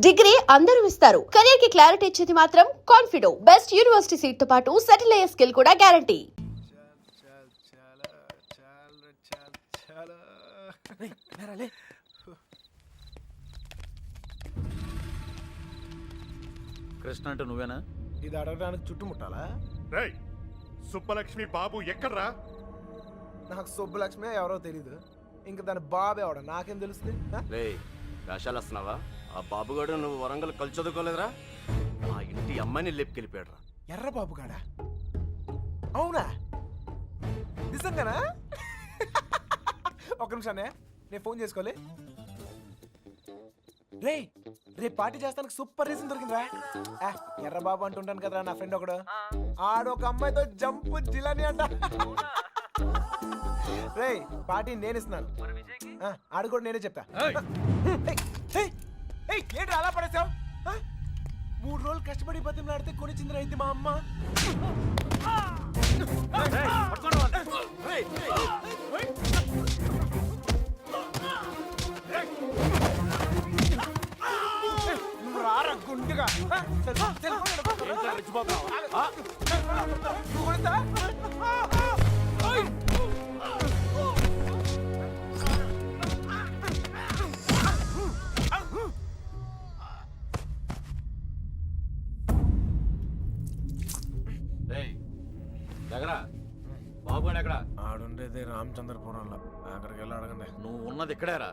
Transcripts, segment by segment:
Degree అందరూ ఇస్తారు. Career కి క్లారిటీ ఇచ్చేది మాత్రం కాన్ఫిడో. బెస్ట్ యూనివర్సిటీ సీట్ తో పాటు సెటిల్ అయ్యే స్కిల్ కూడా గ్యారంటీ. కృష్ణ అంటే నువ్వేనా? ఇది అడగడానికి చుట్టుముట్టాలా? రేయ్, సుబ్బలక్ష్మి బాబు ఎక్కడ్రా? నాకు సుబ్బలక్ష్మి ఎవరో తెలీదు. ఇంక దాని బాబు ఎవడ నాకేం తెలుస్తుంది? రే వేషాలు వస్తున్నావా? ఆ బాబుగాడు నువ్వు వరంగల్ కలిసి చదువుకోలేదురా? ఆ ఇంటి అమ్మాయిని లేపుకెళ్ళిపోయాడు రా. ఎర్ర బాబు గాడా? అవునా? నిజంగానా? ఒక నిమిషానే, నేను ఫోన్ చేసుకోలే. రే రేపు పార్టీ చేస్తానికి సూపర్ రీజన్ దొరికిందిరా. ఎర్ర బాబు అంటుంటాను కదరా నా ఫ్రెండ్ ఒకడు. ఆడొక అమ్మాయితో జంపు జిలాని అంట. రే పార్టీ నేను ఇస్తున్నాను, ఆడు కూడా నేనే చెప్తా. ఏంటి అలా పడేసావు? 3 రోజులు కష్టపడి బతిమలాడితే కొనిచ్చింది అయితే మా అమ్మ. రారా గుండుగా. బాబుగాడు ఎక్కడ? ఆడుండేది రామచంద్రపురంలో. అక్కడికి వెళ్ళి అడగండి. నువ్వు ఉన్నది ఇక్కడేరా?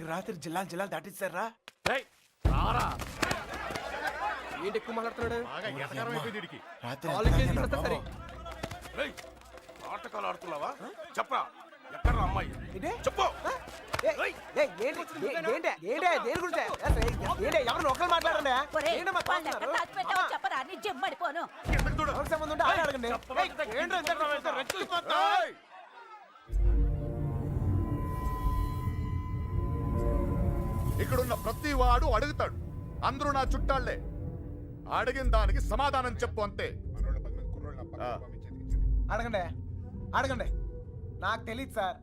రాత్రి జిల్లాలు దాటిస్తారా? ఏంటి ఎక్కువ మాట్లాడుతున్నాడు? బాగా ఎటకారం అయిపోయింది వీడికి. ఆటకాలు ఆడుతున్నావా? చెప్పరా ఎక్కడ అమ్మాయి? చెప్పు. ఎవరు ఒకరు మాట్లాడండి. ఇక్కడున్న ప్రతి వాడు అడుగుతాడు. అందరూ నా చుట్టాళ్లే. అడిగిన దానికి సమాధానం చెప్పు అంతే. అడగండి. నాకు తెలియదు సార్.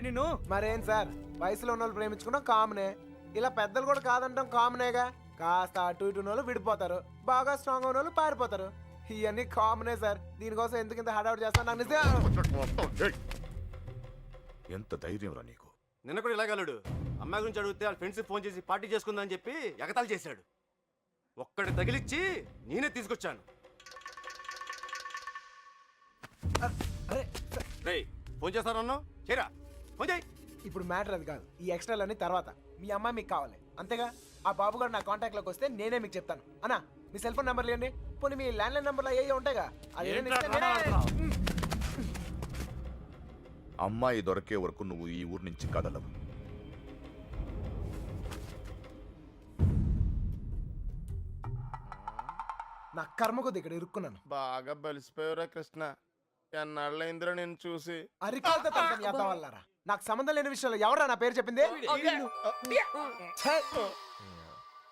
నిన్ను మరేం సార్, వయసులో ఉన్న వాళ్ళు ప్రేమించుకున్నాం కామనే. ఇలా పెద్దలు కూడా కాదంటాం కామనేగా. కాస్త అటు ఇటు వాళ్ళు విడిపోతారు, బాగా స్ట్రాంగ్ ఉన్న వాళ్ళు పారిపోతారు. ఇవన్నీ కామనే సార్. దీనికోసం ఎందుకు ఇంత హడావుడి చేస్తాను? నాకు నిజం. ఎంత ధైర్యం రా నీకు? నిన్న కూడా ఇలాగలడు. అమ్మాయి గురించి అడిగితే వాళ్ళ ఫ్రెండ్స్ ఫోన్ చేసి పార్టీ చేసుకుందని చెప్పి ఎగతాళి చేశాడు. ఒక్కడి తగిలిచ్చి నేనే తీసుకొచ్చాను. ఫోన్ చేస్తానన్నా చేరా, ఫోన్ చేయి. ఇప్పుడు మ్యాటర్ అది కాదు, ఈ ఎక్స్ట్రాలన్నీ తర్వాత. మీ అమ్మాయి మీకు కావాలి అంతేగా. ఆ బాబు గారు నా కాంటాక్ట్ లోకి వస్తే నేనే మీకు చెప్తాను. అన్నా మీ సెల్ ఫోన్ నెంబర్లు ఇవ్వండి. పోనీ మీ ల్యాండ్లైన్ నెంబర్లు అయ్యే ఉంటాయిగా. అమ్మాయి దొరికే వరకు నువ్వు ఈ ఊరు నుంచి కదలవు. నా కర్మ కొద్ది ఇక్కడ ఇరుక్కున్నాను. బాగా బలిసిపోయారా కృష్ణ? ఎన్నాళ్ళైందిరా నేను చూసి. అరికాలతో వల్లరా. నాకు సంబంధం లేని విషయంలో ఎవరా నా పేరు చెప్పింది?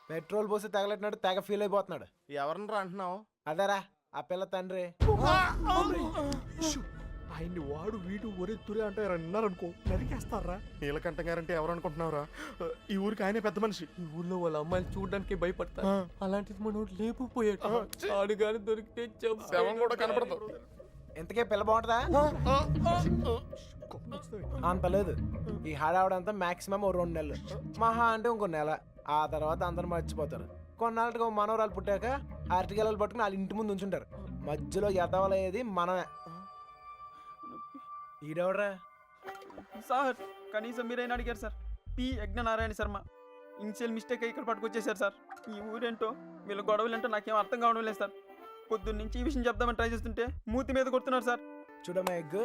పెట్రోల్ పోసి తగలెట్టినాడు, తెగ ఫీల్ అయిపోతున్నాడు. ఎవరిని అంటున్నావు? అదేరా ఆ పిల్ల తండ్రి. ఆయన్ని వాడు వీడు ఒరే తురే అంటే అన్నారనుకో నరికేస్తారా. నీలకంఠ గారంటే ఎవరు అనుకుంటున్నావురా? ఈ ఊరికి ఆయనే పెద్ద మనిషి. ఈ ఊర్లో వాళ్ళ అమ్మాయిలు చూడడానికి భయపడతారు. అలాంటిది మనోడు లేపుపోయాడు. ఆడు గాని దొరికితే శవం కూడా కనపడదు. ఎంతకే పిల్ల బాగుంటుందా? అంత లేదు. ఈ హడావుడంతా మాక్సిమం 2 నెలలు, మహా అంటే ఇంకో నెల. ఆ తర్వాత అందరు మర్చిపోతారు. కొన్నాళ్ళకి మనవరాలు పుట్టాక అరటిగెలలు పట్టుకుని వాళ్ళ ఇంటి ముందు ఉంచుంటారు. మధ్యలో ఎదవలయ్యేది మనమే. ఈడెవడరా సార్? కనీసం మీరైనా అడిగారు sir. P Yagnanarayana Sharma. Initial mistake ఇక్కడ పట్టుకొచ్చేసారు సార్. ఈ ఊరేంటో వీళ్ళ గొడవలేంటో నాకేం అర్థం కావడం లేదు సార్. పొద్దున్న నుంచి ఈ విషయం చెప్దామని ట్రై చేస్తుంటే మూతి మీద కొడుతున్నారు సార్. చూడమ్మా ఎగ్,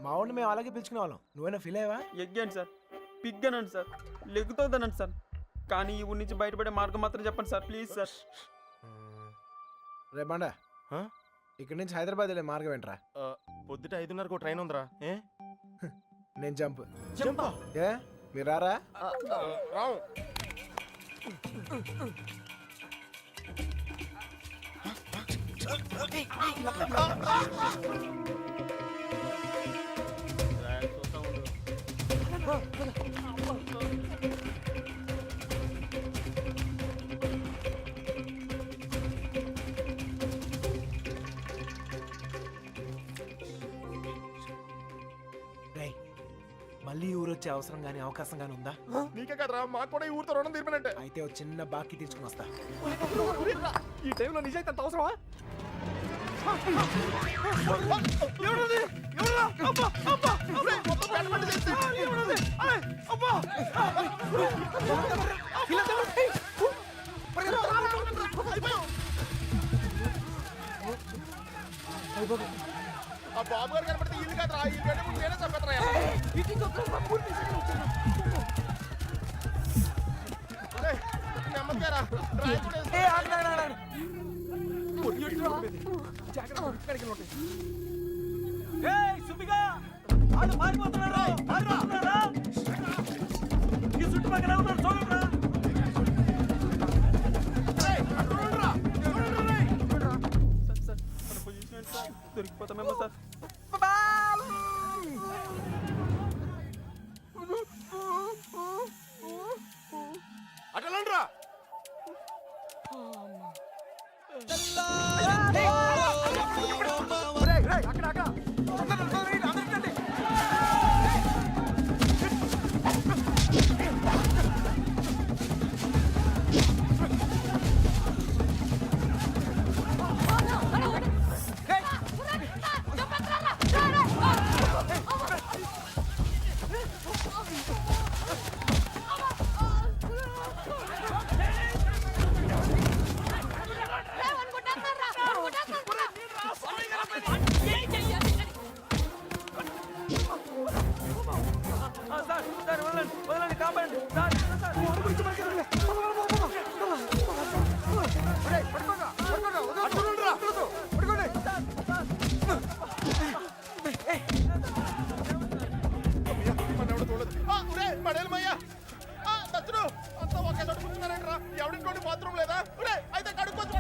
మా ఊడిని మేము అలాగే పిలుచుకునే వాళ్ళం. నువ్వైనా ఫీల్ అయ్యావా? ఎగ్ అండి సార్, పిగ్ అనండి సార్, లెగ్గుతోందనండి సార్. కానీ ఈ ఊరి నుంచి బయటపడే మార్గం మాత్రం చెప్పండి సార్, ప్లీజ్ సార్. రే బండా, ఇక్కడి నుంచి హైదరాబాద్ వెళ్ళే మార్గం ఏంట్రా? పొద్దుట 5:30 ట్రైన్ ఉందిరా. నేను జంప్. ఏ మీరు రారా? రావు. మళ్ళీ ఊరు వచ్చే అవసరం గానీ అవకాశం గానీ ఉందా? నీకే కదరా మాకు కూడా ఈ ఊరితో రుణం తీర్పినంటే. అయితే ఓ చిన్న బాకీ తీసుకుని వస్తా. ఈ టైంలో నిజాయితీ అంత అవసరమా? ఆ బాబు గారు కనపడితే ఇల్లు కదరా, ఇల్లు కంటే ముందు నేనే చంపేత్తరా. నెమ్మదిగారా, డ్రాయింగ్ కూడా వేసుకో. దొరికిపోతామేమో సార్. అటలండ్రా. సార్ సార్ వదలండి వదలండి, కాపాడండి సార్ సార్. ఎవరింటి బాత్రూమ్ లేదా? అయితే కడుక్కొచ్చి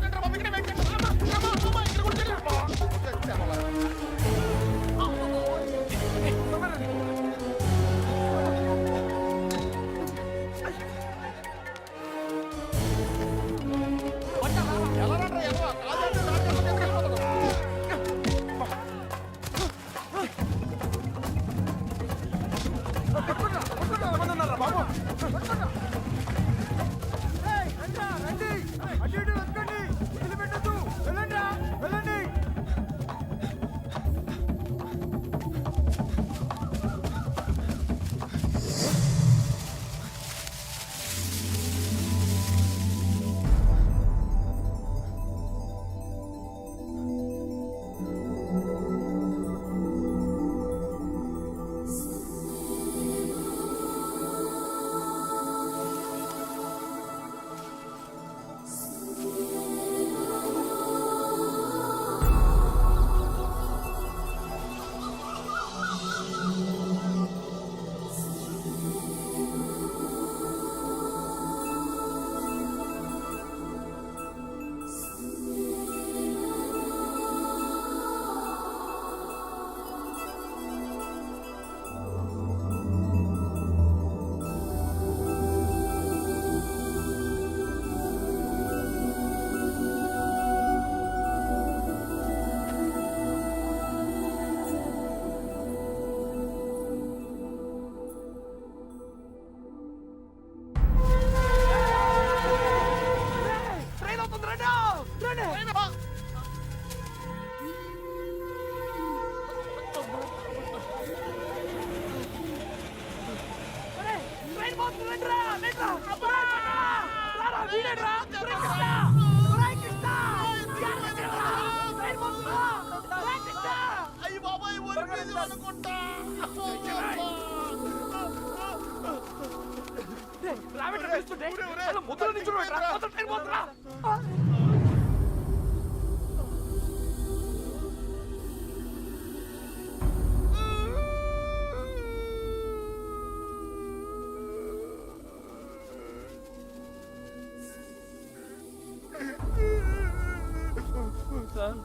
సార్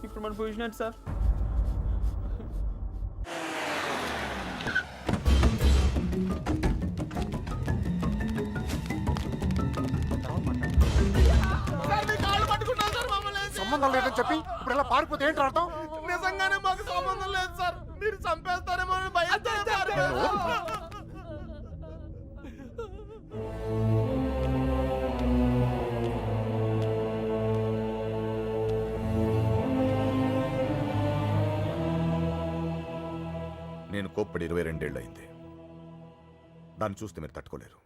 ఇప్పుడు మన పొజిషన్ ఏంటి సార్? సంబంధం లేదని చెప్పి ఇప్పుడు ఇలా పారిపోతే ఏంటి అర్థం? నిజంగానే మాకు సంబంధం లేదు సార్, మీరు చంపేస్తారేమో అని భయం. నేను కోప్పడి 22 అయింది. దాన్ని చూస్తే మీరు తట్టుకోలేరు.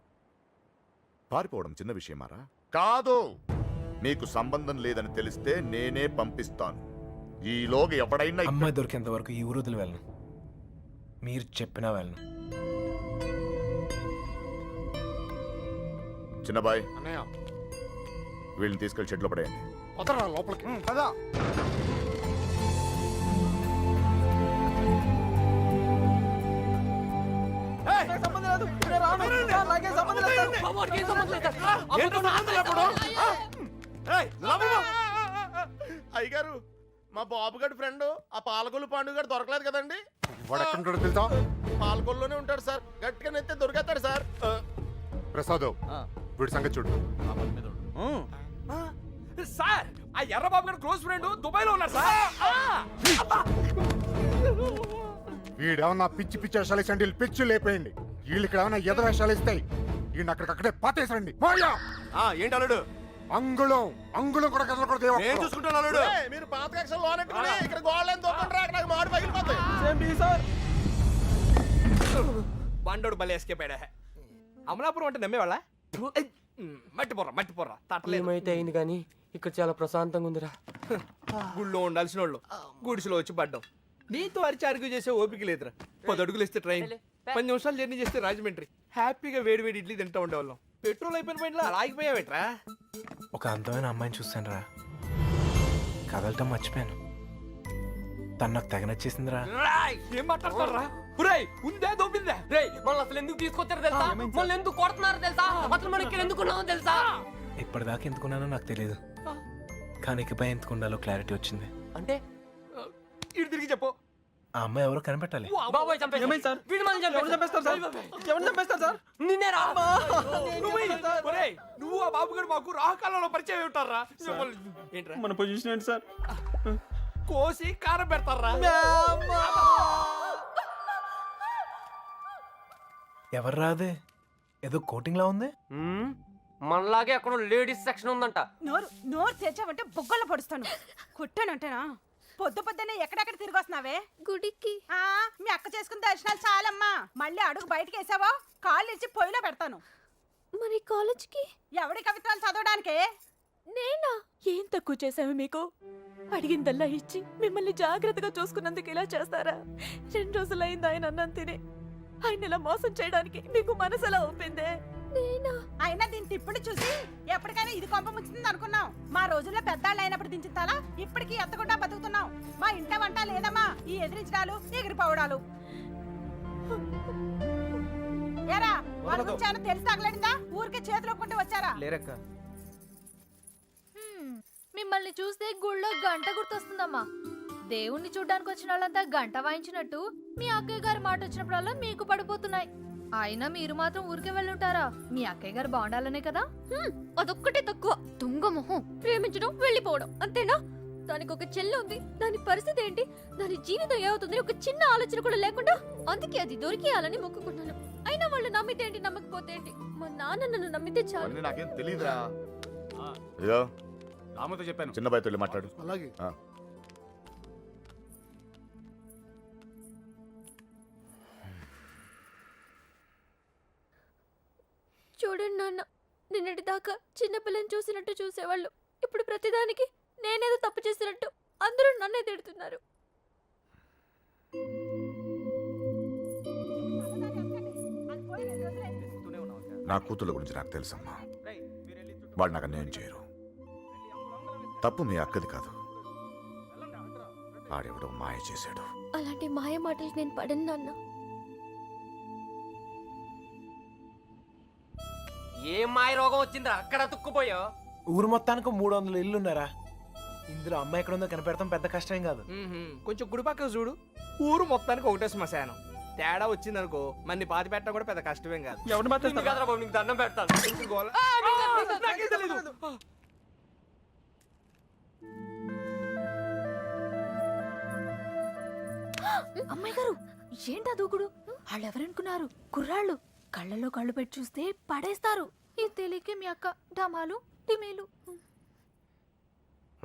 పారిపోవడం చిన్న విషయమారా? కాదు. మీకు సంబంధం లేదని తెలిస్తే నేనే పంపిస్తాను. ఈలోగా ఎవడైనా అమ్మాయి దొరికేంత వరకు ఈ ఊరు వదిలి వెళ్ళను. మీరు చెప్పినా వెళ్ళను. చిన్నబాయ్, అన్నయ్య వీళ్ళని తీసుకెళ్లి షెడ్లో పడేయండి. వదరా లోపలికి. కదా నాకు సంబంధం లేదు. నేను రాను. సార్, నాకేం సంబంధం లేదు సార్. అయ్యగారు, మా బాబు గారి ఫ్రెండ్ ఆ పాలకొల్లు పాండు గారు దొరకలేదు కదండి. వాడు ఎక్కడ ఉంటాడో తెలుసా? పాలకొల్లోనే ఉంటాడు సార్. గట్టిగా నెత్తే దొరికేస్తాడు సార్. ప్రసాద్, వీడి సంగతి చూడు. ఆ పని మీద ఉండు. సార్ ఆ ఎర్రబాబు గారు క్లోజ్ ఫ్రెండ్ దుబాయ్ లో ఉన్నారు సార్. వీడేమన్నా పిచ్చి పిచ్చి వేషాలు ఇచ్చండి, పిచ్చి లేపేయండి. వీళ్ళు ఇక్కడ ఏమన్నా ఎద వేషాలు ఇస్తాయి. వీడిని అక్కడికక్కడే పాతేసండి. ఏంటి అల్లుడు? అంగుళం అంగుళం కూడా కదలకూడదు. నేను చూసుకుంటాను అల్లుడు. ఏయ్, మీరు పాత కక్షలు లోనెట్టుకుని ఇక్కడ గోడలేని దొక్కండి. నాకు మాడు పగిలిపోతాయి. సేమ్ టీ సార్. బండోడు బలి ఎస్కేపాడా. అమలాపురం అంటే నమ్మేవాళ్ళ? మట్టి పొర్రా తట్టలేదు. ఏమైతే అయింది కానీ ఇక్కడ చాలా ప్రశాంతంగా ఉందిరా. గుళ్ళో ఉండాల్సిన వాళ్ళు గుడిసెలో వచ్చి పడ్డాం. నీతో అరిచి అరుగు చేసే ఓపిక లేదురా. 10 అడుగులు ఇస్తే ట్రైన్, 10 నిమిషాలు జర్నీ చేస్తే రాజమండ్రి. హ్యాపీగా వేడి వేడి ఇడ్లీ తింటా ఉండేవాళ్ళం. పెట్రోల్ అయిపోయిన పైన ఆగిపోయావేట్రా? ఒక అందమైన అమ్మాయిని చూశాను రా. కదలటం మర్చిపోయాను. తను నాకు తెగ నచ్చేసిందిరా. ఏం మాట్లాడతారా? ఉందే దొబ్బిందా? రేయ్, మనల్ని అసలు ఎందుకు తీసుకొచ్చారు తెలుసా? మనల్ని ఎందుకు కొడుతున్నారు తెలుసా? అసలు మనం ఇక్కడ ఎందుకు ఉన్నామో తెలుసా? ఇప్పటిదాకా ఎందుకున్నానో నాకు తెలియదు, కానీ ఇకపై ఎందుకు ఉండాలో క్లారిటీ వచ్చింది. అంటే ఇటు తిరిగి చెప్పు. ఆ అమ్మాయి ఎవరో కనిపెట్టాలి. బాబోయ్ చంపేశారు. ఏమైంది సార్? వీడు మనల్ని ఎవరు చంపేస్తారు సార్? ఎవరు చంపేస్తారు సార్? నిన్నేరా? ఒరేయ్, నువ్వు ఆ బాబు గారు మాకు రాహకాలంలో పరిచయం ఉంటారా? ఏంట్రా మన పొజిషన్ ఏంటి సార్? కోసి కారం పెడతారా? ఎవరు రాదే? ఏదో కోటింగ్ లా ఉంది. మనలాగే అక్కడ లేడీస్ సెక్షన్ ఉందంట. నోరు తెచ్చావంటే బొగ్గల్లో పడుస్తాను. కుట్టానంటేనా? పొద్దున్నే ఎక్కడెక్కడ తిరిగి వస్తున్నావే? గుడికి. మీ అక్క చేసుకున్న దర్శనాలు చాలమ్మా. మళ్ళీ అడుగు బయటకు వేసావో కాళ్ళు ఇచ్చి పొయ్యిలో పెడతాను. మరి కాలేజ్కి ఎవడి కవిత్వాలు చదవడానికే? నేనా? ఏం తక్కువ చేసావు మీకు? అడిగిందల్లా ఇచ్చి మిమ్మల్ని జాగ్రత్తగా చూసుకున్నందుకు ఇలా చేస్తారా? 2 రోజులైంది ఆయన అన్నం తిని. ఆయన ఇలా మోసం చేయడానికి మీకు మనసు ఎలా ఒప్పిందే? నేనా? అయినా దీని తిప్పుడు చూసి ఎప్పటికైనా ఇది కొంప ముంచుతుంది అనుకున్నాం. మా రోజుల్లో పెద్దాళ్ళు అయినప్పుడు దించుతాలా ఇప్పటికీ ఎత్తకుండా బతుకుతున్నాం. మా ఇంట వంట లేదమ్మా. ఈ ఎదిరించడాలు ఎగిరిపోవడాలు. ఏరా, వాళ్ళ గురించి ఏమైనా తెలిసి తగలడిందా? ఊరికే చేతులు ఒప్పుకుంటూ వచ్చారా? లేరక్క. మిమ్మల్ని చూస్తే గుళ్ళో గంట గుర్తొస్తుందమ్మా. దేవుణ్ణి చూడ్డానికి వచ్చిన వాళ్ళంతా గంట వాయించినట్టు మీ అక్కయ్య గారి మాట వచ్చినప్పుడల్లా మీకు పడిపోతున్నాయి. అయినా మీరు మాత్రం ఊరికే వెళ్ళుంటారా? మీ అక్కయ్య గారు బాగుండాలనే కదా. అదొక్కటే తక్కువ. తుంగ మొహం. ప్రేమించడం వెళ్ళిపోవడం అంతేనా? దానికి ఒక చెల్లి ఉంది. దాని పరిస్థితి ఏంటి? దాని జీవితం ఏమవుతుంది? ఒక చిన్న ఆలోచన కూడా లేకుండా. అందుకే అది దొరికేయాలని మొక్కుకున్నాను. అయినా వాళ్ళు నమ్మితే ఏంటి, నమ్మకపోతే ఏంటి? మా నాన్న నన్ను నమ్మితే చాలు. నాకేం తెలియదురా. ఇదిగో రాముతో చెప్పాను. చిన్న బాయ్తో వెళ్ళి మాట్లాడు. అలాగే. చూడండి నాన్న, నిన్నటి దాకా చిన్నపిల్లని చూసినట్టు చూసేవాళ్ళు. ఇప్పుడు ప్రతిదానికి నేనేదో తప్పు చేసినట్టు అందరూ నన్నే తిడుతున్నారు. నా కూతుళ్ళ గురించి నాకు తెలుసమ్మా. వాళ్ళు నాకు అన్యాయం చేయరు. తప్పు మీ అక్కది కాదు, ఆడెవడో మాయ చేశాడు. అలాంటి మాయ మాటలు నేను పడను నాన్న. ఏం మాయ రోగం వచ్చిందిరా అక్కడ తుక్కుపోయా? ఊరు మొత్తానికి 300 ఇల్లు ఉన్నారా? ఇందులో అమ్మాయి ఎక్కడ ఉందో కనిపెడతాం పెద్ద కష్టం కాదు. కొంచెం గుడి పక్కన చూడు. ఊరు మొత్తానికి ఒకటే శ్మశానం. తేడా వచ్చిందనుకో మన్ని పాతి పెట్టడం కూడా పెద్ద కష్టమేం కాదు. ఎవరు మాట్లాడతారు? కదరా బాబు, నీకు దండం పెడతాను. నాకేం తెలీదు. అమ్మాయి గారు, ఏంటా దూకుడు? వాళ్ళెవరనుకున్నారు? కుర్రాళ్ళు. కళ్ళల్లో కళ్ళు పెట్టి చూస్తే పడేస్తారు. ఈ తెలియకే మీ అక్క డమాలు టిమీలు.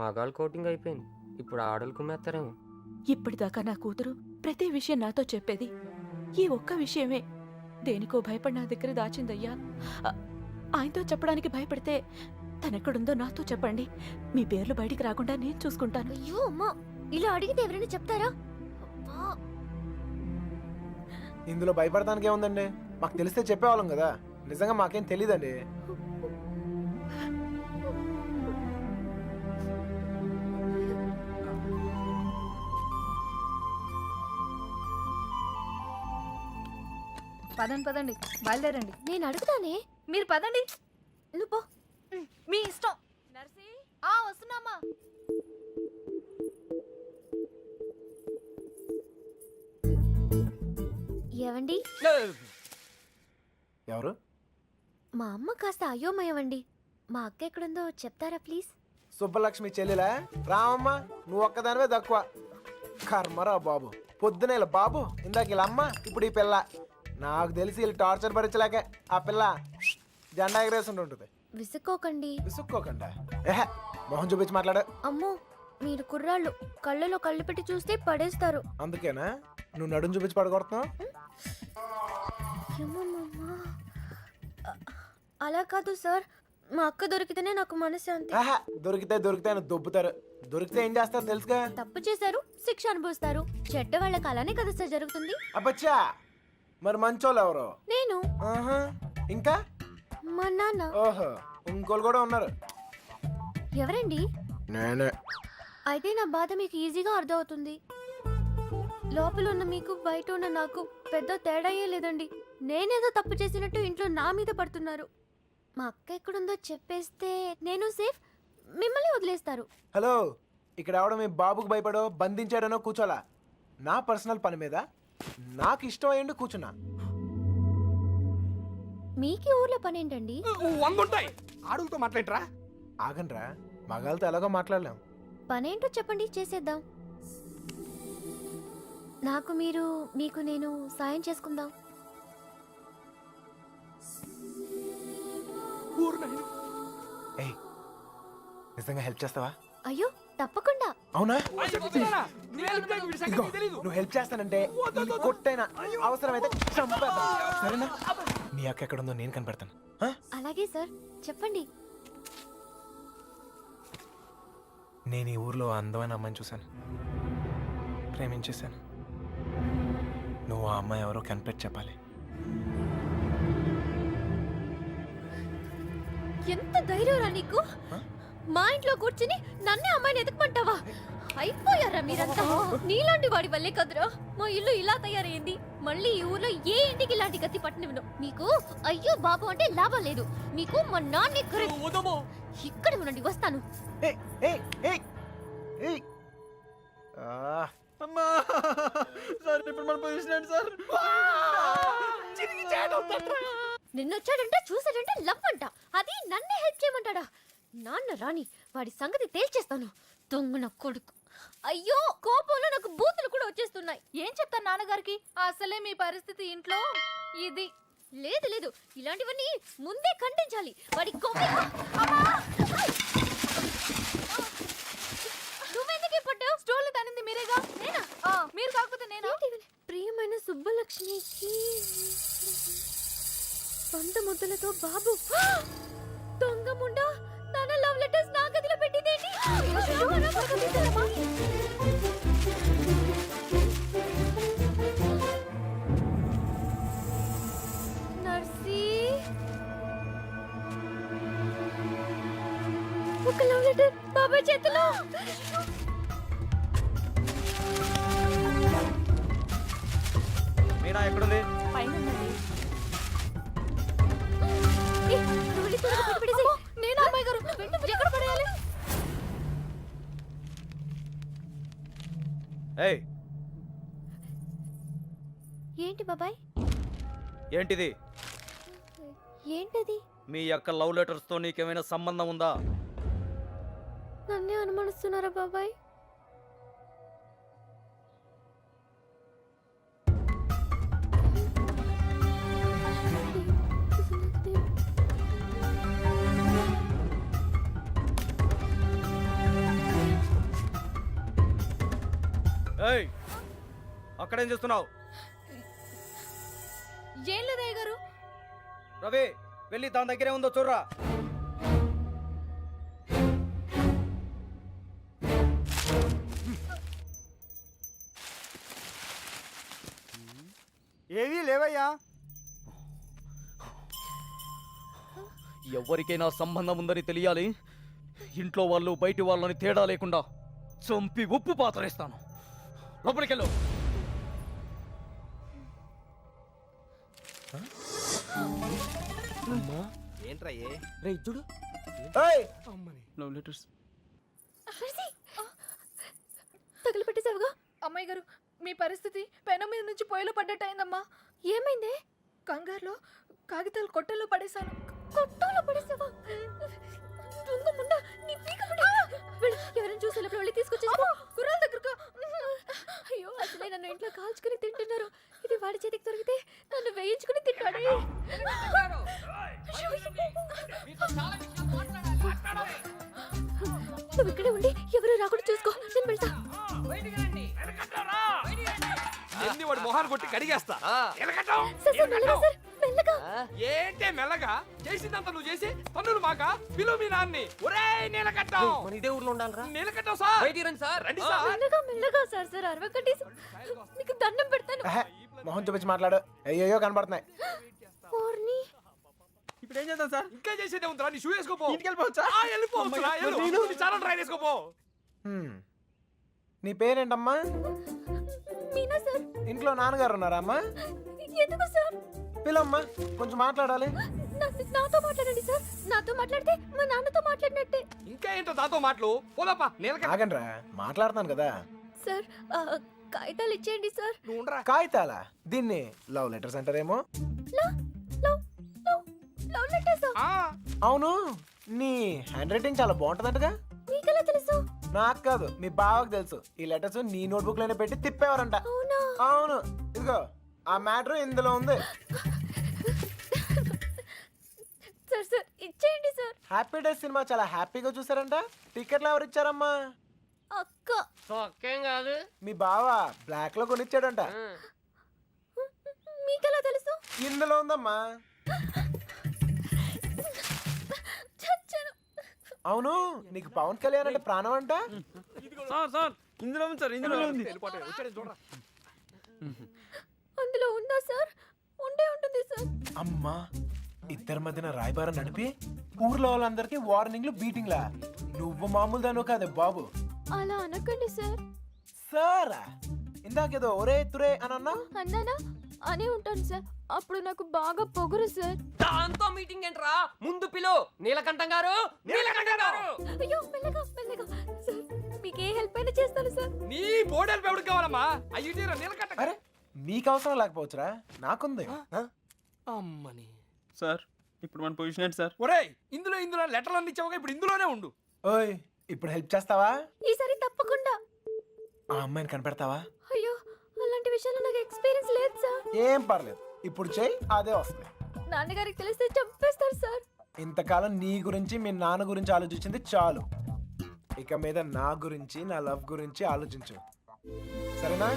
మగాళ్ళు కోటింగ్ అయిపోయింది, ఇప్పుడు ఆడలు కుమ్మేస్తారేమో. ఇప్పటిదాకా నా కూతురు ప్రతి విషయం నాతో చెప్పేది ఈ ఒక్క విషయమే. దేనికో భయపడి నా దగ్గర దాచిందయ్యా. ఆయనతో చెప్పడానికి భయపడితే తనెక్కడుందో నాతో చెప్పండి. మీ పేర్లు బయటికి రాకుండా నేను చూసుకుంటాను. అయ్యో అమ్మా, ఇలా అడిగితే ఎవరైనా చెప్తారా? ఇందులో భయపడటానికి ఏముందండి? మాకు తెలిస్తే చెప్పేవాళ్ళం కదా. నిజంగా మాకేం తెలీదండి. పదండి పదండి, బయలుదేరండి. నేను అడుగుతానే, మీరు పదండి. నువ్వు పో, మీ ఇష్టం. నర్సి వస్తున్నామా? ఏవండి, ఎవరు? మా అమ్మ కాస్త అయోమయమండి. మా అక్క ఎక్కడుందో చెప్తారా ప్లీజ్? సుబ్బలక్ష్మి చెల్లెలా? రామమ్మ, నువ్వు ఒక్కదానివే తక్కువ. కర్మరా బాబు. పొద్దునే ఇలా బాబు, ఇందాక ఇలా అమ్మ, ఇప్పుడు ఈ పిల్ల. నాకు తెలిసి వీళ్ళు టార్చర్ భరించలేక ఆ పిల్ల జెండా ఎగరేసి ఉంటుంది. విసుక్కోకండి. విసుక్కోకుండా మొహం చూపించి మాట్లాడు. అమ్మో, మీరు కుర్రాళ్ళు, కళ్ళలో కళ్ళు పెట్టి చూస్తే పడేస్తారు. అందుకేనా నువ్వు నడుం చూపించి పడగొడుతున్నావు? అలా కాదు సార్, మా అక్క దొరికితేనే నాకు మనశ్శాంతి. దొరికితే అని దొబ్బుతారు. దొరికితే ఏం చేస్తారు తెలుసుగా? తప్పు చేశారు, శిక్ష అనుభవిస్తారు. చెడ్డ వాళ్ళకి అలానే కదా సార్ జరుగుతుంది. అబ్బచ్చా, మరి మంచోళ్ళు ఎవరు? నేను. ఆహా, ఇంకా మా నాన్న. ఓహో, ఇంకోళ్ళు కూడా ఉన్నారు. ఎవరండి? నేనే. అయితే నా బాధ మీకు ఈజీగా అర్థమవుతుంది. లోపల ఉన్న మీకు బయట ఉన్న నాకు పెద్ద తేడాయే లేదండి. నేనేదో తప్పు చేసినట్టు ఇంట్లో నా మీద పడుతున్నారు. మా అక్క ఎక్కడుందో చెప్పేస్తే నేను సేఫ్, మిమ్మల్ని వదిలేస్తారు. హలో, ఇక్కడ ఎవడో మీ బాబుకు భయపడో బంధించాడనో కూర్చోలా. నా పర్సనల్ పని మీద నాకు ఇష్టం అయ్యండి కూర్చున్నా. మీకు ఊర్లో పని ఏంటండి? వంగుంటాయి, ఆడులతో మాట్లాడరా. ఆగండ్రా, మగాళ్ళతో ఎలాగో మాట్లాడలేం. పనేంటో చెప్పండి, చేసేద్దాం. నాకు మీరు, మీకు నేను సాయం చేసుకుందాం. ఏయ్, నిజంగా హెల్ప్ చేస్తావా? అయ్యో తప్పకుండా. అవునా? ఇదిగో, నువ్వు హెల్ప్ చేస్తానంటే ఈ కొట్టైనా అవసరమైతే చంపేద్దాం. సరేనా? నీ అక్క ఎక్కడుందో నేను కనిపెడతాను. అలాగే సార్, చెప్పండి. నేను ఈ ఊర్లో అందమైన అమ్మాయిని చూశాను, ప్రేమించేశాను. నువ్వు ఆ అమ్మాయి ఎవరో కనిపెట్టి చెప్పాలి. ఎంత ధైర్యంరా నీకు? మా ఇంట్లో కూర్చుని నన్నే అమ్మాయిని ఎదుకుమంటావా? అయిపోయారా మీరంతా? నీలాంటి వాడి వల్లే కదరా మా ఇల్లు ఇలా తయారైంది. మళ్ళీ ఈ ఊర్లో ఏ ఇంటికి ఇలాంటి గతి పట్టనివ్వను. మీకు అయ్యో బాబు అంటే లాభం లేదు. మీకు మా నాన్నే ఇక్కడ ఉండండి, వస్తాను. అమ్మా సార్, ఇప్పుడు మన పొజిషన్ ఏంటి సార్? నిన్నొచ్చాడంటే చూసాడంటే లవ్ అంట. అది నన్నే హెల్ప్ చేయమంటాడా? నాన్న రాని వాడి సంగతి తేల్చేస్తాను. దొంగన కొడుకు. అయ్యో, కోపంలో నాకు బూతులు కూడా వచ్చేస్తున్నాయి. ఏం చెప్తాను నాన్నగారికి? అసలే మీ పరిస్థితి ఇంట్లో ఇది. లేదు లేదు, ఇలాంటివన్నీ ముందే ఖండించాలి. వాడి నువ్వెందుకే పడ్డావు? స్టోర్లు తనింది మీరేగా. నేనా? మీరు కాకపోతే నేనా? ప్రియమైన సుబ్బలక్ష్మికి వంద ముద్దలతో బాబు. దొంగ ముండా, నాన్న లవ్ లెటర్స్ నా గదిలో పెట్టిందేంటి? నర్సీ, ఒక లవ్ లెటర్ బాబాయ్ చేతిలో. మీనా ఎక్కడుంది? నేను అమ్మాయి గారు ఎక్కడ పడేయాలి? ఏయ్, ఏంటి బాబాయ్? ఏంటిది? ఏంటది? మీ యొక్క లవ్ లెటర్స్ తో నీకేమైనా సంబంధం ఉందా? నన్నే అనుమానిస్తున్నారా బాబాయ్? అక్కడేం చేస్తున్నావు? ఏం లేదయ్య గారు. రవి వెళ్ళి దాని దగ్గరే ఉందో చూడరా. ఏవీ లేవయ్యా. ఎవరికైనా సంబంధం ఉందని తెలియాలి. ఇంట్లో వాళ్ళు బయటి వాళ్ళని తేడా లేకుండా చంపి ఉప్పు పాతరేస్తాను. లోపలికెళ్ళు. ఏంట్రా చూడు. Love letters. తగిలిపెట్టేసావుగా. అమ్మాయి గారు, మీ పరిస్థితి పెనం మీద నుంచి పొయ్యిలో పడ్డట్టయిందమ్మా. ఏమైంది? కంగారులో కాగితాలు కొట్టల్లో పడేశాను. కొట్టల్లో పడేసావా? ఎవరైనా చూసి వెళ్ళి తీసుకొచ్చి గుర్రాల దగ్గరకు. అయ్యో, అసలే నన్ను ఇంట్లో కాల్చుకుని తింటున్నారు. ఇది వాడి చేతికి దొరికితే నన్ను వేయించుకుని తింటాడే. నువ్వు ఇక్కడే ఉండి ఎవరు రాకుండా చూసుకో. నేను వెళ్తా. వాడి మొహాన్ని కొట్టి కడిగేస్తా. ఏంటే మెల్లగా చేసిందంత నువ్వు చేసి పన్నులు మాక పిలువు మీ నాన్ని. ఒరేయ్ నీలకట్టం, ఇదే ఊర్లో ఉండాలరా. నీలకట్టం సార్, బయటికి రండి సార్. రండి సార్. మెల్లగా సార్. సార్ అరవకండి. మీకు దండం పెడతాను. మొహం చూపించి మాట్లాడు. అయ్యో కనబడుతున్నాయి. ఇప్పుడు ఏం చేద్దాం సార్? ఇంకా చేసేదే ఉందిరా. నీ షూ వేసుకోపో. ఇంటికి వెళ్ళిపోవచ్చా? వెళ్ళిపోవచ్చు. చాలా ట్రై చేసుకోపో. నీ పేరేంటమ్మా? మీనా సార్. ఇంట్లో నాన్నగారు ఉన్నారా అమ్మా? ఎందుకు సార్? పిల్లమ్మా, కొంచెం మాట్లాడాలి. నాతో మాట్లాడండి సార్. నాతో మాట్లాడితే మా నాన్నతో మాట్లాడినట్టే. ఇంకా ఏంటో దాంతో మాటలు. పోదాపా. నీలకట్ట ఆగండ్రా, మాట్లాడుతాను కదా. సార్ కాగితాలు ఇచ్చేయండి సార్. నువ్వు ఉండరా. కాగితాలా? దీన్ని లవ్ లెటర్స్ అంటారేమో. Love letters. అవును, నీ హ్యాండ్ రైటింగ్ చాలా బాగుంటదంటగా. మీకెలా తెలుసు? నాకు కాదు, మీ బావకు తెలుసు. ఈ లెటర్స్ నీ నోట్బుక్ లోనే పెట్టి తిప్పేవారంట. అవునా? అవును, ఇదిగో ఆ మ్యాటర్ ఇందులో ఉంది. సార్ సార్ ఇచ్చేయండి సార్. హ్యాపీ డేస్ సినిమా చాలా హ్యాపీగా చూసారంట. టికెట్లు ఎవరు ఇచ్చారమ్మా? అక్క. ఒక్కేం కాదు. మీ బావ బ్లాక్ లో కొనిచ్చాడంట. మీకెలా తెలుసు? ఇందులో ఉందమ్మా. చచ్చాను. అవును, నీకు పవన్ కళ్యాణ్ అంటే ప్రాణం అంట. సార్ సార్ ఇందులో ఉంది సార్. ఇందులో ఉంది. అందులో ఉందా సార్? ఉండే ఉంటుంది సార్. అమ్మా, ఇద్దరి మధ్యన రాయబారం నడిపి ఊర్లో వాళ్ళందరికీ వార్నింగ్లు బీటింగ్లా. నువ్వు మామూలు దాను కాదే బాబు. అలా అనకండి సార్. సారా, ఇందాకేదో ఒరే తురే అని అన్నా. అన్నానా? అనే ఉంటాను సార్. అప్పుడు నాకు బాగా పొగరు సార్. దాంతో మీటింగ్ ఏంట్రా? ముందు పిలు. నీలకంఠం గారు, నీలకంఠం గారు. అయ్యో, మెల్లగా మెల్లగా సార్. మీకు ఏ హెల్ప్ అయినా చేస్తాను సార్. నీ బోర్డు హెల్ప్ ఎవరికి కావాలమ్మా? అయ్యి నీలకట్ట. అరే, మీకు అవసరం లేకపోవచ్చురా, నాకుంది. అమ్మని. సార్ ఇప్పుడు మన పొజిషన్ ఏంటి సార్? ఒరేయ్, ఇందులో లెటర్లు అన్ని ఇచ్చావుగా, ఇప్పుడు ఇందులోనే ఉండు. ఓయ్, ఇప్పుడు హెల్ప్ చేస్తావా? ఈసారి తప్పకుండా. ఆ అమ్మాయిని కనిపెడతావా? అయ్యో, అలాంటి విషయాల్లో నాకు ఎక్స్పీరియన్స్ లేదు సార్. ఏం పర్లేదు, ఇప్పుడు చెయ్యి, అదే వస్తుంది. నాన్నగారికి తెలిస్తే చంపేస్తారు సార్. ఇంతకాలం నీ గురించి మీ నాన్న గురించి ఆలోచించింది చాలు. ఇక మీద నా గురించి, నా లవ్ గురించి ఆలోచించు, సరేనా?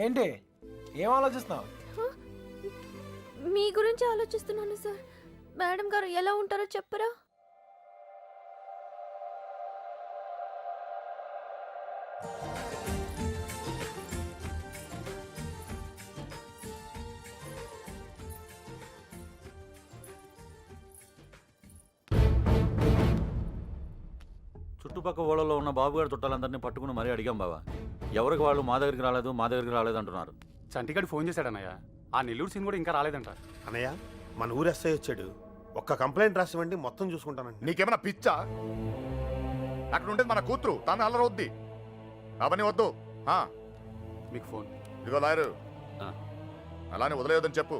ఏంటి, ఏం ఆలోచిస్తున్నావు? మీ గురించి ఆలోచిస్తున్నాను సార్. మేడం గారు ఎలా ఉంటారో చెప్పరా? చుట్టుపక్క ఊళ్ళలో ఉన్న బాబుగారి చుట్టాలందరినీ పట్టుకుని మరీ అడిగాం బావా. ఎవరికి వాళ్ళు మా దగ్గరికి రాలేదు అంటున్నారు. చంటిగాడు ఫోన్ చేశాడన్నయ్య. ఆ నెల్లూరు సీన్ కూడా ఇంకా రాలేదంట. అన్నయ్య, మన ఊరు ఎస్ఐ వచ్చాడు. ఒక్క కంప్లైంట్ రాసివ్వండి, మొత్తం చూసుకుంటానండి. నీకేమైనా పిచ్చా? అక్కడ ఉండేది మన కూతురు, తాను అల్లరవద్ది. అవన్నీ వద్దు. మీకు ఫోన్. ఇదిగో లాయరు, అలానే వదిలేయొద్దని చెప్పు.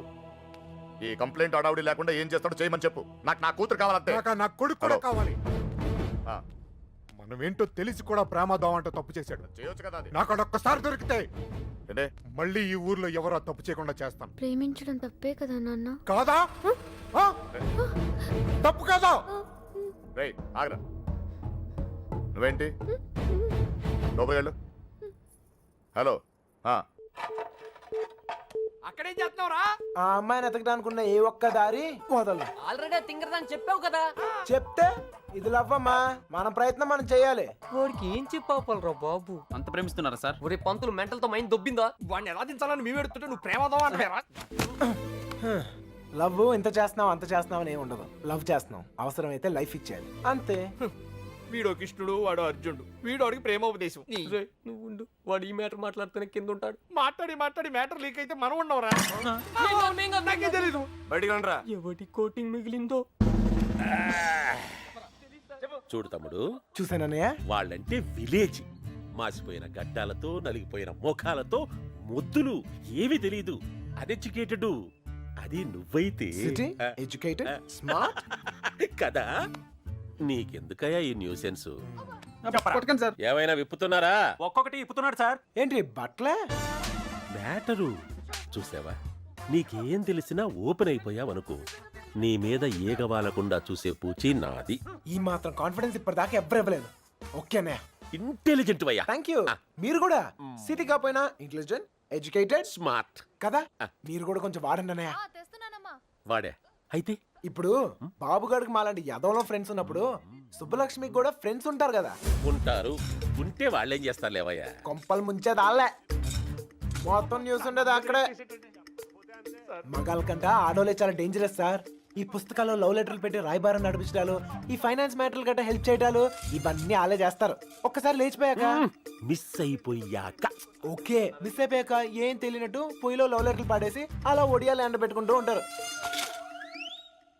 ఈ కంప్లైంట్ అడావుడి లేకుండా ఏం చేస్తాడో చేయమని చెప్పు. నాకు నా కూతురు కావాలంటే. నా కొడుకు కూడా హలో. కావాలి. ఆ, మనమేంటో తెలిసి కూడా ప్రేమదాం అంటూ తప్పు చేశాడు. చేయొచ్చు కదా అది. నాకు అదొక్కసారి దొరికితే ఏంటే? మళ్ళీ ఈ ఊర్లో ఎవరో తప్పు చేయకుండా చేస్తాను. ప్రేమించడం తప్పే కదా నాన్న? కాదా? తప్పు కాదా? రేయ్, ఆగరా. నువ్వేంటి లోపలికి వెళ్ళు. హలో అక్కడేం చేస్తున్నావురా? ఆ అమ్మాయిని ఎతకడానికి ఉన్న ఏ ఒక్క దారి వదలను. ఆల్రెడీ తింగరదని చెప్పావు కదా. చెప్తే ఇది లవ్వమ్మా, మన ప్రయత్నం మనం చేయాలి. వాడికి ఏం చెప్పావురా బాబు? అంత ప్రేమిస్తున్నారా సార్? ఒరే పంతులు మెంటల్తో మైండ్ దొబ్బిందా? వాడిని ఎలా దించాలని మేము ఎడుతుంటే నువ్వు ప్రేమదో అంటారా? లవ్ ఇంత చేస్తున్నావు అంత చేస్తున్నావు అని ఏమి ఉండదు. లవ్ చేస్తున్నావు, అవసరమైతే లైఫ్ ఇచ్చేయాలి అంతే. వీడో కృష్ణుడు వాడు అర్జునుడు, వీడు వాడికి ప్రేమోపదేశం. నువ్వు ఉండు, వాడు ఈ మ్యాటర్ మాట్లాడుతూనే కింద ఉంటాడు. మాట్లాడి మ్యాటర్ లీక్ అయితే మనం ఉండవరా? నాకే తెలీదు. బయటికి రండిరా. ఎవడి కోటింగ్ మిగిలిందో. చూడు తమ్ముడు, చూసానన్నయ్య, వాళ్ళంటే విలేజ్. మాసిపోయిన గడ్డాలతో నలిగిపోయిన ముఖాలతో ముద్దులు ఏమీ తెలీదు. అన్ఎడ్యుకేటెడ్. అది నువ్వైతే సిటీ ఎడ్యుకేటెడ్ స్మార్ట్ కదా. నీకెందుకయ్యా ఈ న్యూసెన్స్? కొట్టకండి సార్. ఏమైనా విప్పుతున్నారా? ఒక్కొక్కటి ఇప్పుతున్నాడు సార్. ఏంటి బట్లే? మ్యాటరు చూసావా? నీకేం తెలిసినా ఓపెన్ అయిపోయావనుకో, నీ మీద ఏగవాలకుండా చూసే పూచి నాది. ఈ మాత్రం కాన్ఫిడెన్స్ ఇప్పటిదాకా ఎవ్వరు ఇవ్వలేదు. ఓకేనే, ఇంటెలిజెంట్ వయ్యా. Thank you. మీరు కూడా సిటీ కాపోయినా ఇంటెలిజెంట్ ఎడ్యుకేటెడ్ స్మార్ట్ కదా. మీరు కూడా కొంచెం వాడండి అన్నయ్య. తెస్తున్నానమ్మా. వాడే అయితే. ఇప్పుడు బాబు గడికి మాలాంటి యదవలో ఫ్రెండ్స్ ఉన్నప్పుడు సుబ్బలక్ష్మికి కూడా ఫ్రెండ్స్ ఉంటారు కదా. ఉంటారు. ఉంటే వాళ్ళేం చేస్తారు లేవయ్యా? కొంపలు ముంచేది వాళ్ళే. మొత్తం న్యూస్ ఉండేది అక్కడే. మగాళ్ళ కంట ఆడోలే చాలా డేంజరస్ సార్. ఈ పుస్తకాల్లో లవ్ లెటర్లు పెట్టి రాయబారం నడిపించడాలు, ఈ ఫైనాన్స్ మ్యాటర్లు గట్రా హెల్ప్ చేయడాలు, ఇవన్నీ వాళ్ళే చేస్తారు. ఒక్కసారి లేచిపోయాక మిస్ అయిపోయాక. ఓకే, మిస్ అయిపోయాక ఏం తెలియనట్టు పొయ్యిలో లవ్ లెటర్లు పాడేసి అలా ఒడియాలు ఎండ పెట్టుకుంటూ ఉంటారు.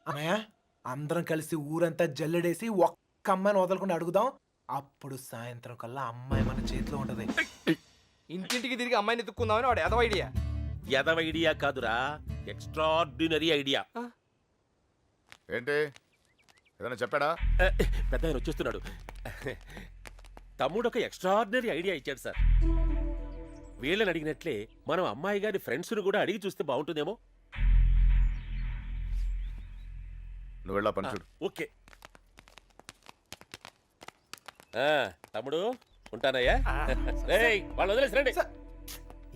అన్నయ్య, అందరం కలిసి ఊరంతా జల్లెడేసి ఒక్క అమ్మాయిని వదలకుండా అడుగుదాం. అప్పుడు సాయంత్రం కల్లా అమ్మాయి మన చేతిలో ఉంటది. ఇంటింటికి తిరిగి అమ్మాయిని ఎత్తుక్కుందామని వాడు ఎదవ ఐడియా. ఎదవ ఐడియా కాదురా, ఎక్స్ట్రాడినరీ ఐడియా. ఏంటి ఏదైనా చెప్పాడా? పెద్ద ఆయన వచ్చేస్తున్నాడు. తమ్ముడు ఒక ఎక్స్ట్రాడినరీ ఐడియా ఇచ్చాడు సార్. వీళ్ళని అడిగినట్లే మనం అమ్మాయి గారి ఫ్రెండ్స్ను కూడా అడిగి చూస్తే బాగుంటుందేమో. నువ్వు వెళ్ళా పని చూడు. ఓకే తమ్ముడు, ఉంటానయ్యా. వాళ్ళు వదిలేసి రండి.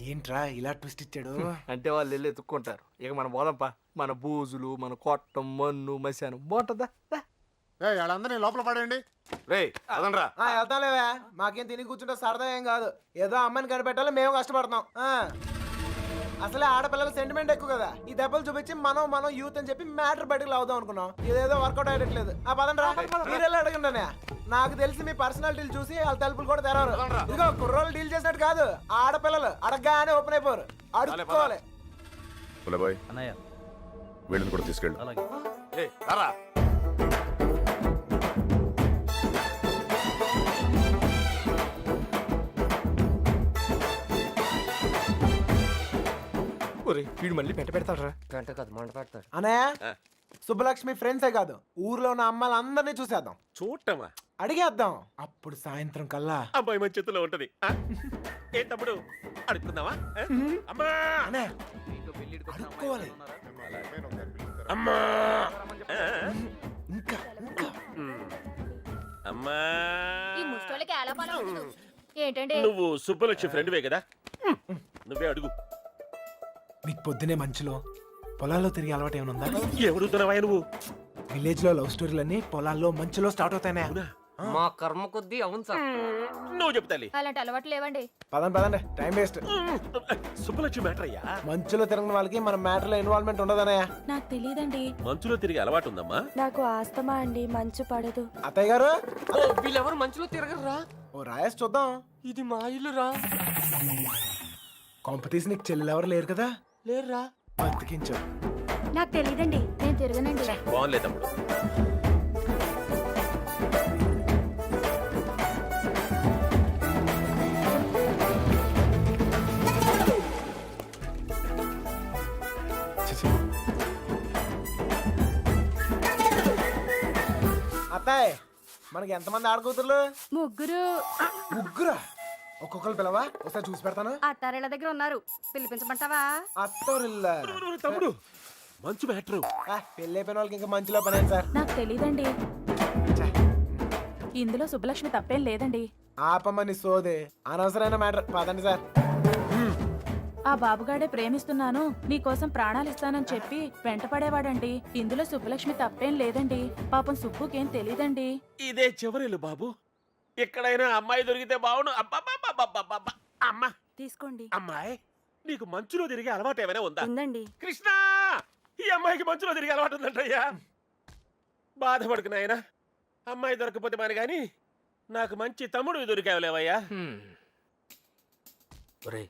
ఏంట్రా ఇలా ట్విస్ట్ ఇచ్చాడు? అంటే వాళ్ళు వెళ్ళి ఎత్తుక్కుంటారు. ఇక మన బోదంపా, మన బూజులు, మన కొట్టం, మన్ను, మశానం బాగుంటుందా? వాళ్ళందరినీ లోపల పడండి. రేయ్ అదనరా. వెళ్తాలేవా, మాకేం తిని కూర్చుంటే సరదా ఏం కాదు. ఏదో అమ్మాయిని కనిపెట్టాలి, మేము కష్టపడతాం. అసలే ఆడపిల్లల సెంటిమెంట్ ఎక్కువ కదా. ఈ దెబ్బలు చూపించి మనం యూత్ అని చెప్పి మ్యాటర్ బయటకు లావుదాం అనుకున్నాం. ఇదేదో వర్కౌట్ అయ్యట్లేదు. పదండ్రా, మీరెళ్ళి అడగండి. నాకు తెలిసి మీ పర్సనాలిటీలు చూసి వాళ్ళ తలుపులు కూడా తెరవరు. ఇదిగో కుర్రోళ్ళు డీల్ చేసినట్టు కాదు, ఆడపిల్లలు అడగగానే ఓపెన్ అయిపోరు. అడుక్కోవాలి. పులబాయ్ అన్నయ్య వీళ్ళని కూడా తీసుకెళ్ళు. అలాగే. ఏయ్ రారా. ఒరే వీడు మళ్ళీ పెడతాడు. గంట కాదు, మంట పెడతాడు. అన్నయ్య, సుబ్బలక్ష్మి ఫ్రెండ్సే కాదు, ఊర్లో ఉన్న అమ్మాయిలందరినీ చూసేద్దాం. చూడటమా? అడిగేద్దాం. అప్పుడు సాయంత్రం కల్లా అమ్మాయి మన చేతిలో ఉంటది. ఏ తమ్ముడు, అడుగుతున్నావా? అమ్మా అన్నయ్య, అడుక్కోవాలి. అమ్మా ఇంకా అమ్మా. ఈ ముష్టోళ్ళకి ఎలా పని ఉండదు. ఏంటండి? నువ్వు సుబ్బలక్ష్మి ఫ్రెండ్వే కదా, నువ్వే అడుగు. మీకు పొద్దునే మంచులో పొలాల్లో తిరిగి అలవాటు ఏమైనా ఉందా? ఎవడుతున్నావా నువ్వు? విలేజ్ లో లవ్ స్టోరీలన్నీ పొలాల్లో మంచులో స్టార్ట్ అవుతాయి. మా కర్మ కొద్దీ అవును సార్. నువ్వు చెప్తాలి. అలాంటి అలవాట్లు లేవండి. పదండి, టైం వేస్ట్. సుబ్బలక్ష్మి మ్యాటర్ అయ్యా. మంచులో తిరిగిన వాళ్ళకి మన మ్యాటర్ లో ఇన్వాల్వ్మెంట్ ఉండదన్నయ్య. నాకు తెలియదండి. మంచులో తిరిగి అలవాటు ఉందమ్మా. నాకు ఆస్తమా అండి, మంచు పడదు. అత్తయ్య గారు, వీళ్ళెవరు మంచులో తిరగరా? ఓ రాయేసి చూద్దాం. ఇది మా ఇల్లురా. కాంపిటీషన్ నీకు చెల్లెలు ఎవరు లేరు కదా? లేరురా. బతికించు. నాకు తెలియదండి, నేను తిరగనండి. బాగుంది తమ్ముడు. అత్తాయ్, మనకి ఎంతమంది ఆడకూతుర్లు? ముగ్గురా? ఒక్కొక్కరు పిలవా, ఒకసారి చూసి పెడతాను. అత్తారేళ్ళ దగ్గర ఉన్నారు, పిలిపించమంటావా? అత్తోరిల్లా? తమ్ముడు, మంచు మ్యాటర్. పెళ్ళి అయిపోయిన వాళ్ళకి ఇంకా మంచిలో పని సార్. నాకు తెలియదండి. ఇందులో సుబ్బలక్ష్మి తప్పేం లేదండి. ఆపమని సోదే అనవసరమైన మ్యాటర్. పదండి సార్. ఆ బాబుగాడే ప్రేమిస్తున్నాను నీకోసం ప్రాణాలు ఇస్తానని చెప్పి వెంటపడేవాడండి. ఇందులో సుబ్బలక్ష్మి తప్పేం లేదండి. పాపం సుబ్బుకేం తెలీదండి. ఇదే చివరిలు బాబు. ఎక్కడైనా అమ్మాయి దొరికితే బావును. అబ్బబ్బబ్బబ్బబ్బబ్బ. అమ్మా తీసుకోండి. అమ్మాయి, నీకు మంచులో తిరిగే అలవాటు ఏమైనా ఉందా? ఉందండి. కృష్ణ, ఈ అమ్మాయికి మంచులో తిరిగే అలవాటు ఉందంటయ్యా. బాధపడుకు నాయనా, అమ్మాయి దొరకపోతే మరి గాని నాకు మంచి తమ్ముడు దొరికావులేవయ్యా. ఒరే,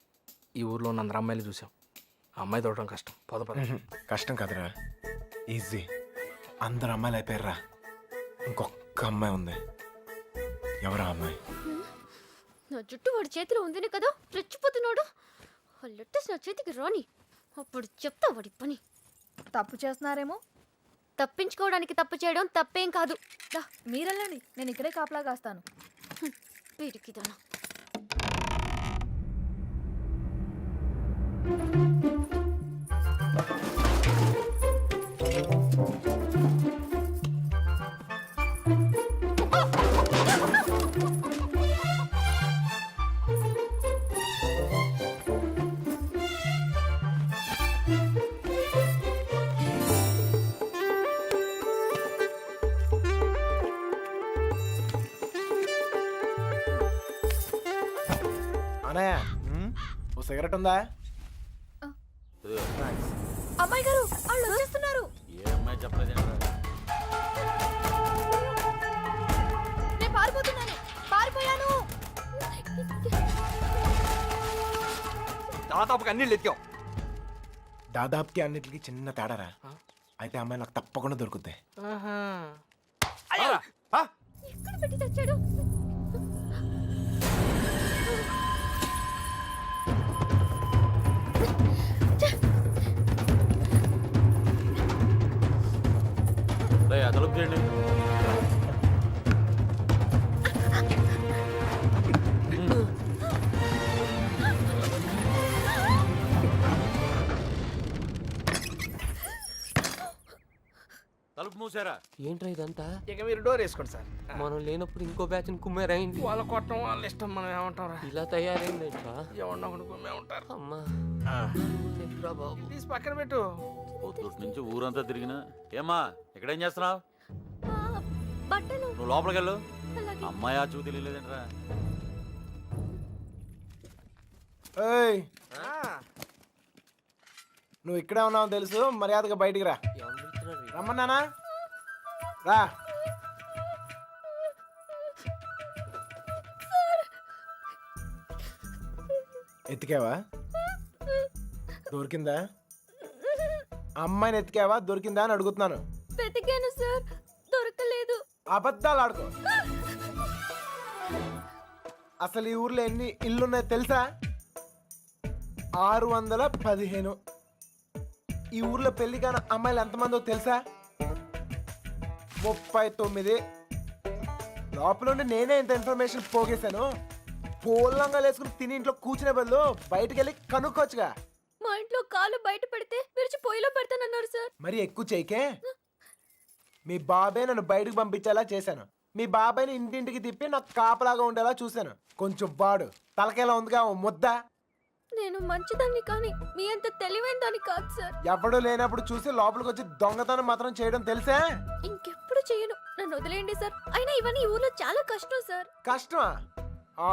ఈ ఊర్లో ఉన్న అందరు అమ్మాయిలు చూసాం. అమ్మాయి దొరకడం కష్టం. పద పద. కష్టం కదరా, ఈజీ. అందరు అమ్మాయిలు అయిపోయారా, ఇంకొక అమ్మాయి ఉంది. ఎవరా అమ్మాయి? నా జుట్టు వాడి చేతిలో ఉందినే కదా రెచ్చిపోతున్నాడు. ఆ లెట్టర్స్ నా చేతికి రాని, అప్పుడు చెప్తా వాడి పని. తప్పు చేస్తున్నారేమో. తప్పించుకోవడానికి తప్పు చేయడం తప్పేం కాదు. మీరెళ్ళండి, నేను ఇక్కడే కాపలా కాస్తాను. వీడికిదన్నా. అనయ్య, ఓ సిగరెట్ ఉందా? అమ్మాయి గారు వాళ్ళు వచ్చేస్తున్నారు. ఏ అమ్మాయి చెప్పలేదేంట్రా? నేను పారిపోతున్నాను. పారిపోయాను. దాదాపుగా అన్ని ఎత్తాం. దాదాపుకి అన్నిటికీ చిన్న తేడారా. అయితే అమ్మాయి నాకు తప్పకుండా దొరుకుద్ది. ఎక్కడ పెట్టి తెచ్చాడు? తలుపు చేయండి. తలుపు మూసారా? ఏంట్రా ఇదంతా? ఇక మీరు డోర్ వేసుకోండి సార్. మనం లేనప్పుడు ఇంకో బ్యాచ్ కుమ్మేరైంది. వాళ్ళ కొట్టడం వాళ్ళ ఇష్టం, మనం ఏమంటాం రా. ఇలా తయారైందేంట్రా? ఎవరినో ఒకటి కుమ్మే ఉంటారు. అమ్మా చెప్పురా బాబు. తీసి పక్కన పెట్టు. పొద్దుటి నుంచి ఊరంతా తిరిగినా. ఏమ్మా ఇక్కడేం చేస్తున్నావు? బట్టలు. నువ్వు లోపలికి వెళ్ళు. అమ్మాయి ఆచూ తెలియలేదేంట్రా? ఏయ్, నువ్వు ఇక్కడే ఉన్నావు తెలుసు, మర్యాదగా బయటికి రా. రమ్మన్నానా? రా. ఎత్తికావా? దొరికిందా? అమ్మాయిని ఎత్తికావా? దొరికిందా అని అడుగుతున్నాను. వెతికాను సార్, దొరకలేదు. అబద్ధాలు ఆడుకో. అసలు ఈ ఊర్లో ఎన్ని ఇల్లున్నాయో తెలుసా? 615. ఈ ఊర్లో పెళ్లి కాని అమ్మాయిలు ఎంతమందో తెలుసా? 39. లోపల ఉండి నేనే ఇంత ఇన్ఫర్మేషన్ పోగేశాను. పోలంగా వేసుకుని తిని ఇంట్లో కూర్చునే బదులు బయటకు వెళ్ళి కనుక్కోవచ్చుగా. మా ఇంట్లో కాలు బయట పెడితే విరిచి పొయ్యిలో పెడతానన్నారు సార్. మరి ఎక్కువ చేయకే. మీ బాబాయ్ నన్ను బయటకు పంపించేలా చేశాను. మీ బాబాయ్ని ఇంటింటికి తిప్పి నాకు కాపలాగా ఉండేలా చూశాను. కొంచెం బాడు తలకేలా ఉందిగా ఓ ముద్ద. నేను మంచిదాన్ని కానీ మీ అంత తెలివైన దాన్ని కాదు సార్. ఎవడూ లేనప్పుడు చూసి లోపలికి వచ్చి దొంగతనం మాత్రం చేయడం తెలుసా? ఇంకెప్పుడు చేయను, నన్ను వదిలేయండి సార్. అయినా ఇవన్నీ ఈ ఊర్లో చాలా కష్టం సార్. కష్టమా?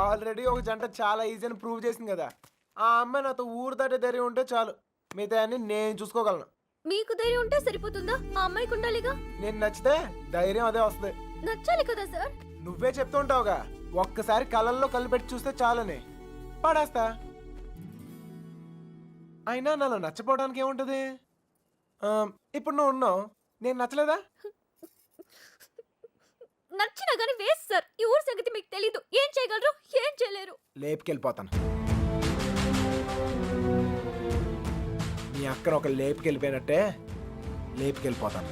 ఆల్రెడీ ఒక జంట చాలా ఈజీ అని ప్రూవ్ చేసింది కదా. ఆ అమ్మాయి నాతో ఊరు దాటే ధైర్యం ఉంటే చాలు, మిగతా అన్ని నేను చూసుకోగలను. మీకు ధైర్యం ఉంటే సరిపోతుందా? ఆ అమ్మాయికి ఉండాలిగా. నేను నచ్చితే ధైర్యం అదే వస్తుంది. నచ్చాలి కదా సార్. నువ్వే చెప్తుంటావుగా, ఒక్కసారి కళ్ళల్లో కళ్ళు పెట్టి చూస్తే చాలని. పడేస్తా. అయినా నాలో నచ్చపోవడానికి ఏముంటది? ఇప్పుడు నువ్వు ఉన్నావు, నేను నచ్చలేదా? నచ్చినా కానీ వేస్ట్ సార్. ఈ ఊరు సంగతి మీకు తెలీదు. ఏం చేయగలరు, ఏం చేయలేరు. లేపుకెళ్ళిపోతాను. మీ అక్కను ఒక లేపుకెళ్ళిపోయినట్టే లేపుకెళ్ళిపోతాను.